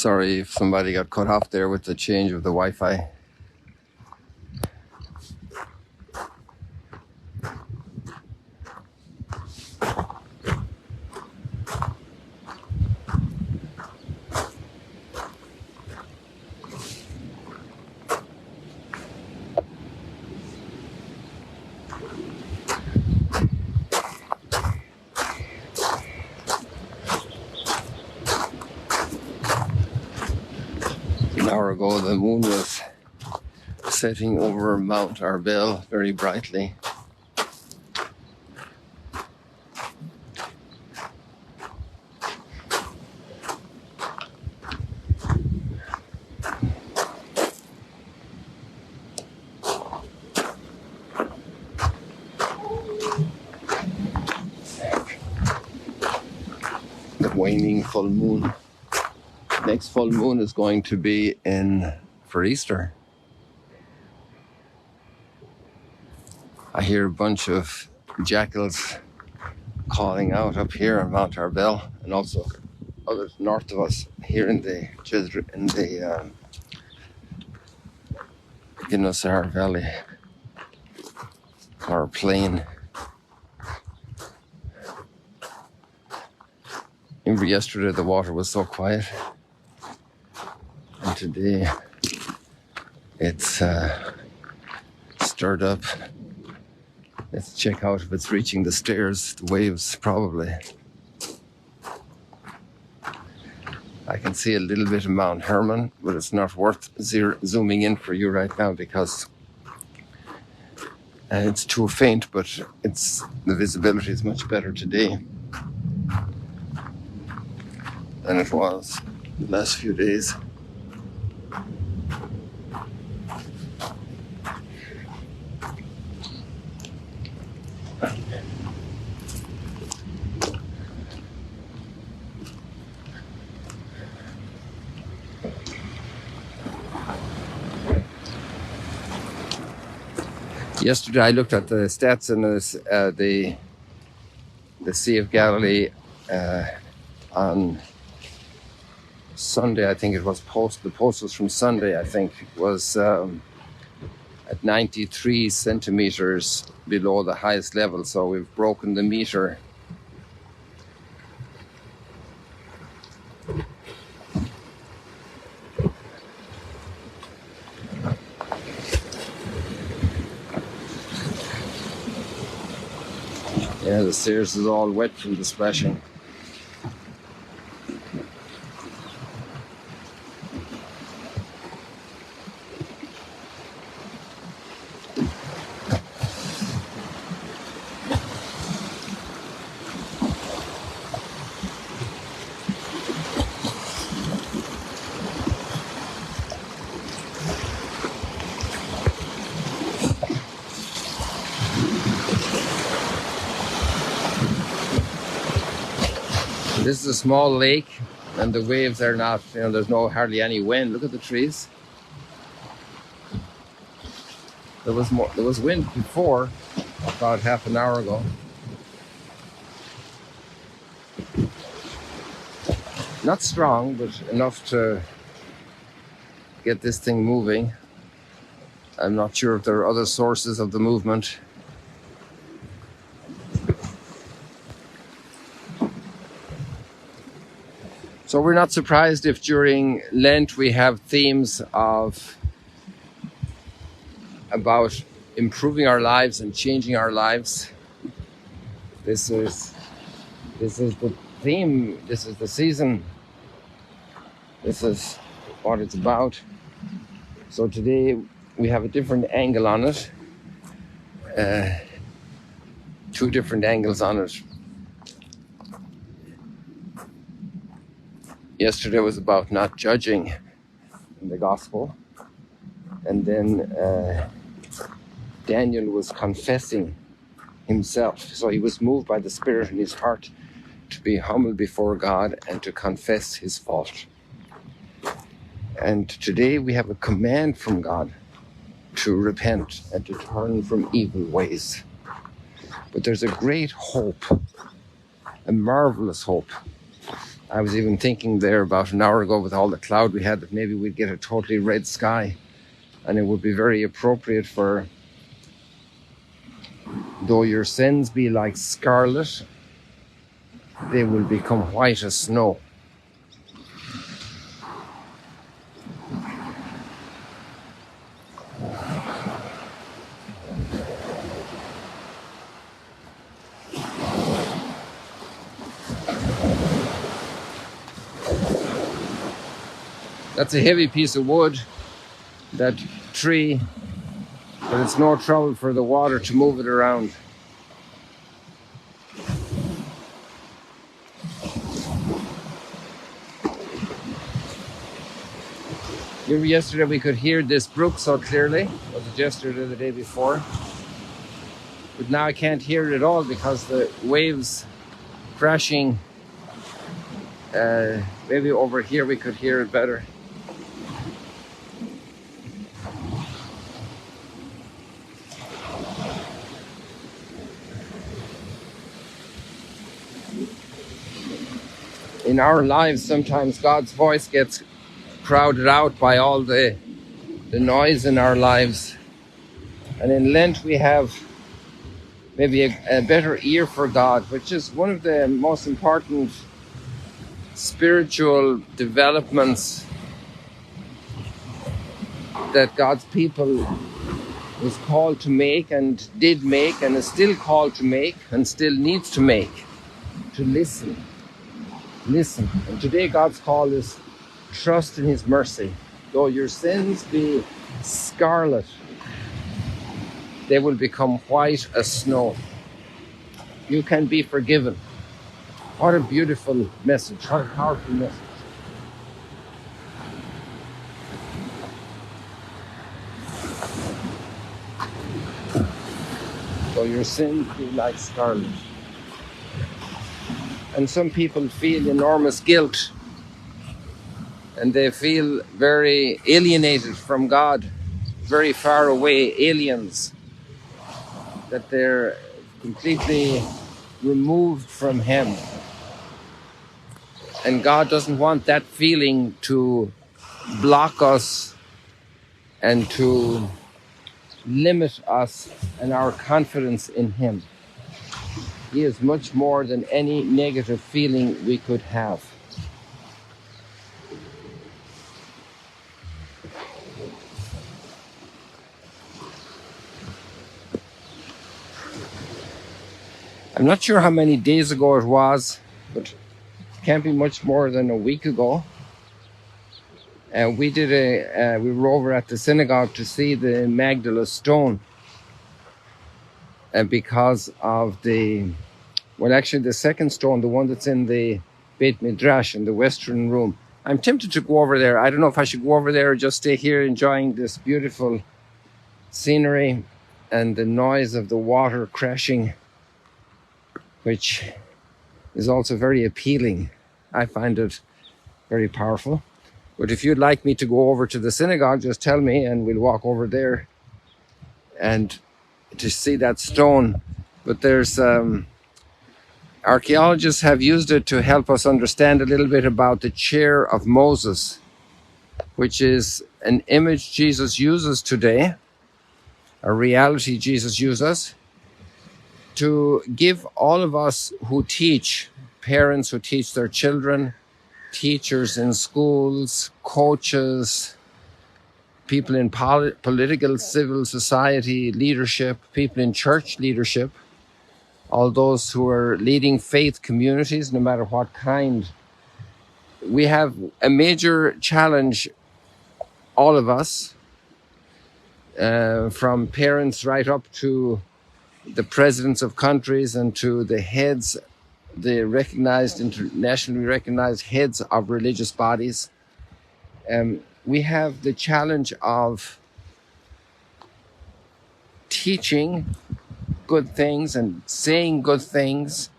Sorry if somebody got cut off there with the change of the Wi-Fi. An hour ago, the moon was setting over Mount Arbel very brightly. The waning full moon. Next full moon is going to be for Easter. I hear a bunch of jackals calling out up here on Mount Arbel, and also others north of us here in the Guinnessar Valley or plain. Remember yesterday the water was so quiet, and today it's stirred up. Let's check out if it's reaching the stairs, the waves probably. I can see a little bit of Mount Hermon, but it's not worth zooming in for you right now because it's too faint, but the visibility is much better today than it was the last few days. Yesterday I looked at the stats in the Sea of Galilee on Sunday. I think it was the post was from Sunday. I think it was at 93 centimeters below the highest level, so we've broken the meter. Yeah, the stairs is all wet from the splashing. This is a small lake, and the waves are not, there's hardly any wind. Look at the trees. There was wind before, about half an hour ago. Not strong, but enough to get this thing moving. I'm not sure if there are other sources of the movement. So we're not surprised if during Lent we have themes about improving our lives and changing our lives. This is the theme. This is the season. This is what it's about. So today we have a different angle on it. Two different angles on it. Yesterday was about not judging in the gospel. And then Daniel was confessing himself. So he was moved by the Spirit in his heart to be humble before God and to confess his fault. And today we have a command from God to repent and to turn from evil ways. But there's a great hope, a marvelous hope, I was even thinking there about an hour ago with all the cloud we had that maybe we'd get a totally red sky, and it would be very appropriate for, though your sins be like scarlet, they will become white as snow. That's a heavy piece of wood, that tree, but it's no trouble for the water to move it around. Yesterday we could hear this brook so clearly. Was it yesterday or the day before? But now I can't hear it at all because the waves crashing. Maybe over here we could hear it better. In our lives, sometimes God's voice gets crowded out by all the noise in our lives. And in Lent, we have maybe a better ear for God, which is one of the most important spiritual developments that God's people was called to make and did make and is still called to make and still needs to make, to listen. Listen. And today God's call is trust in his mercy. Though your sins be scarlet, they will become white as snow. You can be forgiven. What a beautiful message. What a powerful message. Though your sins be like scarlet. And some people feel enormous guilt, and they feel very alienated from God, very far away, aliens, that they're completely removed from him. And God doesn't want that feeling to block us and to limit us and our confidence in him. He is much more than any negative feeling we could have. I'm not sure how many days ago it was, but it can't be much more than a week ago. We were over at the synagogue to see the Magdala stone, because of the second stone, the one that's in the Beit Midrash in the Western Room. I'm tempted to go over there. I don't know if I should go over there or just stay here enjoying this beautiful scenery and the noise of the water crashing, which is also very appealing. I find it very powerful. But if you'd like me to go over to the synagogue, just tell me and we'll walk over there and to see that stone. But there's archaeologists have used it to help us understand a little bit about the chair of Moses, which is an image Jesus uses today, a reality Jesus uses, to give all of us who teach, parents who teach their children, teachers in schools, coaches, people in political, civil society leadership, people in church leadership, all those who are leading faith communities, no matter what kind. We have a major challenge, all of us, from parents right up to the presidents of countries and to the heads, the recognized, internationally recognized heads of religious bodies. We have the challenge of teaching good things and saying good things,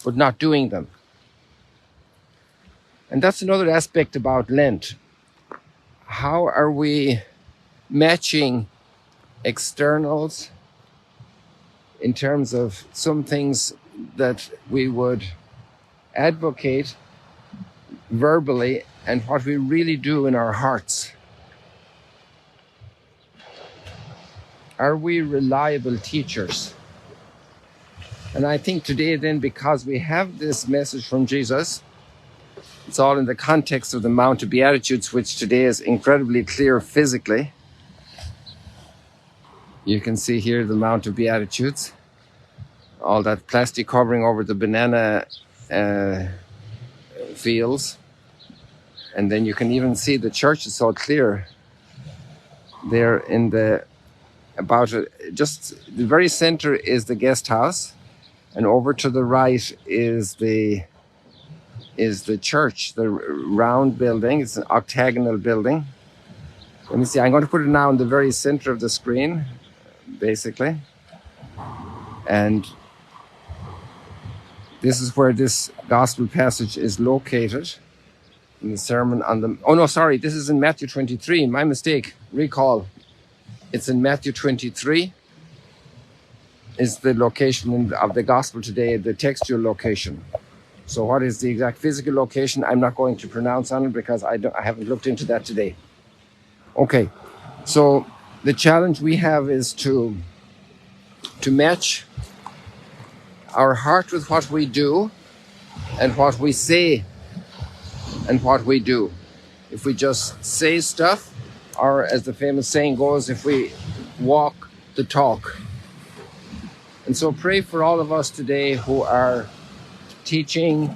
but not doing them. And that's another aspect about Lent. How are we matching externals in terms of some things that we would advocate verbally and what we really do in our hearts. Are we reliable teachers? And I think today then, because we have this message from Jesus, it's all in the context of the Mount of Beatitudes, which today is incredibly clear physically. You can see here the Mount of Beatitudes, all that plastic covering over the banana fields. And then you can even see the church is so clear there in the, just the very center is the guest house. And over to the right is the church, the round building. It's an octagonal building. Let me see, I'm going to put it now in the very center of the screen, basically. And this is where this gospel passage is located in the sermon on the, oh no, sorry, this is in Matthew 23, my mistake, recall. It's in Matthew 23, is the location of the gospel today, the textual location. So what is the exact physical location? I'm not going to pronounce on it because I haven't looked into that today. Okay, so the challenge we have is to match our heart with what we do and what we say and what we do. If we just say stuff, or as the famous saying goes, if we walk the talk. And so pray for all of us today who are teaching,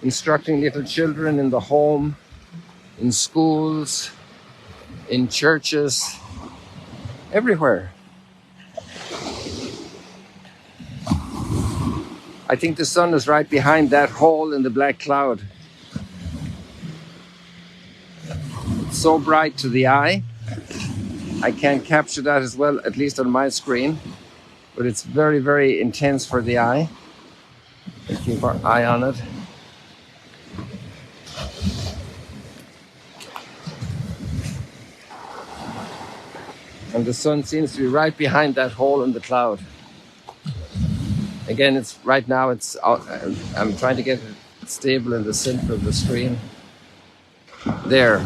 instructing little children in the home, in schools, in churches, everywhere. I think the sun is right behind that hole in the black cloud. It's so bright to the eye. I can't capture that as well, at least on my screen, but it's very, very intense for the eye. Let's keep our eye on it. And the sun seems to be right behind that hole in the cloud. Again, it's right now, it's out, I'm trying to get it stable in the center of the screen. There.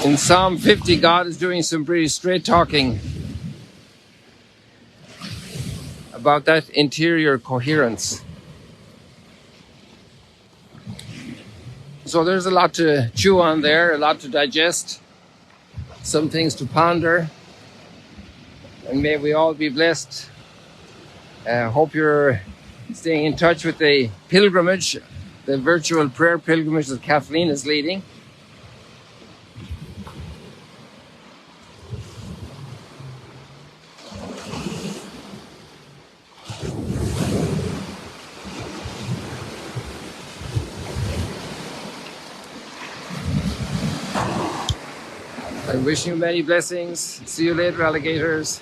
In Psalm 50, God is doing some pretty straight talking about that interior coherence. So there's a lot to chew on there, a lot to digest, some things to ponder, and may we all be blessed. Hope you're staying in touch with the pilgrimage, the virtual prayer pilgrimage that Kathleen is leading. I wish you many blessings. See you later, alligators.